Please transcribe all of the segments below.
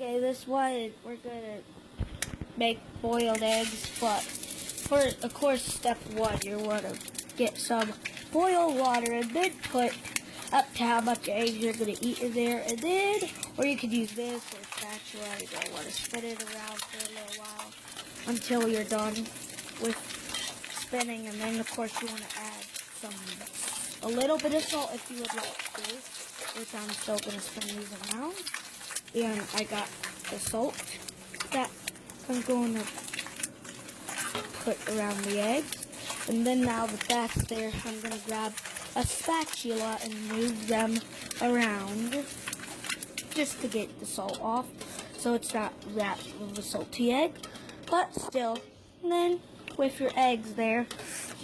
Okay, this one we're gonna make boiled eggs, but of course, step one, you wanna get some boiled water and then put up to how much eggs you're gonna eat in there, and then, or you could use this or a spatula. You don't wanna spin it around for a little while until you're done with spinning, and then of course you wanna add a little bit of salt if you would like to, which I'm still gonna spin these around. And I got the salt that I'm going to put around the eggs. And then now that that's there, I'm going to grab a spatula and move them around just to get the salt off, so it's not wrapped with a salty egg, but still. And then with your eggs there,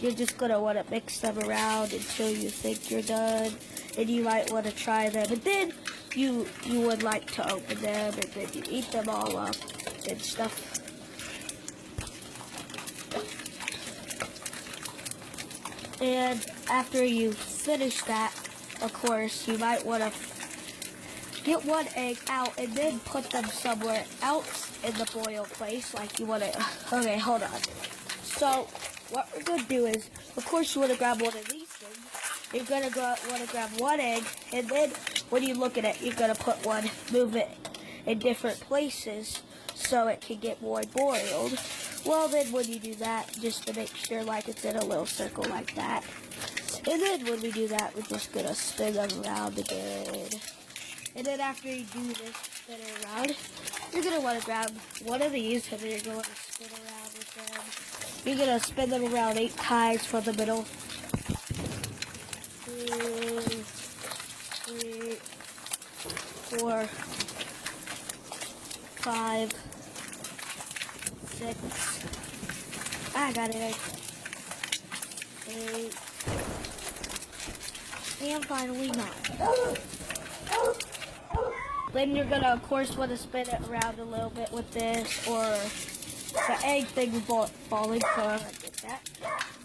you're just going to want to mix them around until you think you're done. And you might want to try them, and then you would like to open them, and then you eat them all up and stuff. And after you finish that, of course, you might want to get one egg out and then put them somewhere else in the boil place, like you want to. Okay, hold on. So what we're going to do is, of course, you want to grab one of these things. You're going to want to grab one egg, and then when you look at it, you're going to put one, move it in different places so it can get more boiled. Well, then when you do that, just to make sure like it's in a little circle like that. And then when we do that, we're just going to spin them around again. And then after you do this, spin it around, you're going to want to grab one of these, and then you're going to spin around with them. You're going to spin them around 8 times from the middle. 2, 3, 4, 5, 6. I got it. 8. And finally 9. Then you're gonna, of course, want to spin it around a little bit with this, or the egg thing falling apart. I get that.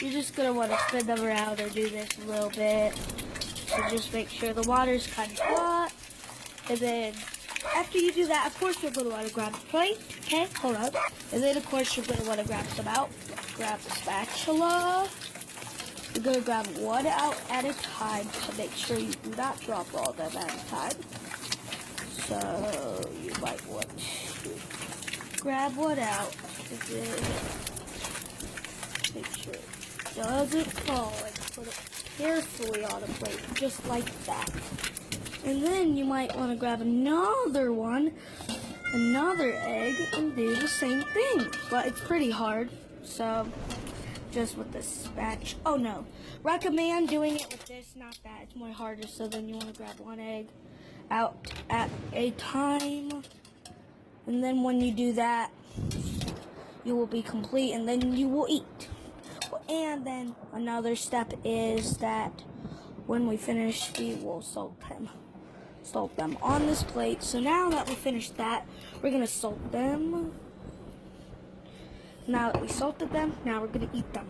You're just gonna want to spin them around or do this a little bit. So just make sure the water's kind of hot. And then after you do that, of course, you're going to want to grab a plate. Okay, hold on. And then, of course, you're going to want to grab some out. Grab the spatula. You're going to grab one out at a time to make sure you do not drop all of them at a time. So you might want to grab one out and then make sure it doesn't fall, and put it carefully on a plate, just like that. And then you might want to grab another one, another egg, and do the same thing. But it's pretty hard, so just with the spatula. Oh no, recommend doing it with this, not that. It's more harder. So then you want to grab one egg out at a time, and then when you do that, you will be complete, and then you will eat. And then another step is that when we finish, we will salt them on this plate. So now that we finished that, we're gonna salt them. Now that we salted them, now we're gonna eat them.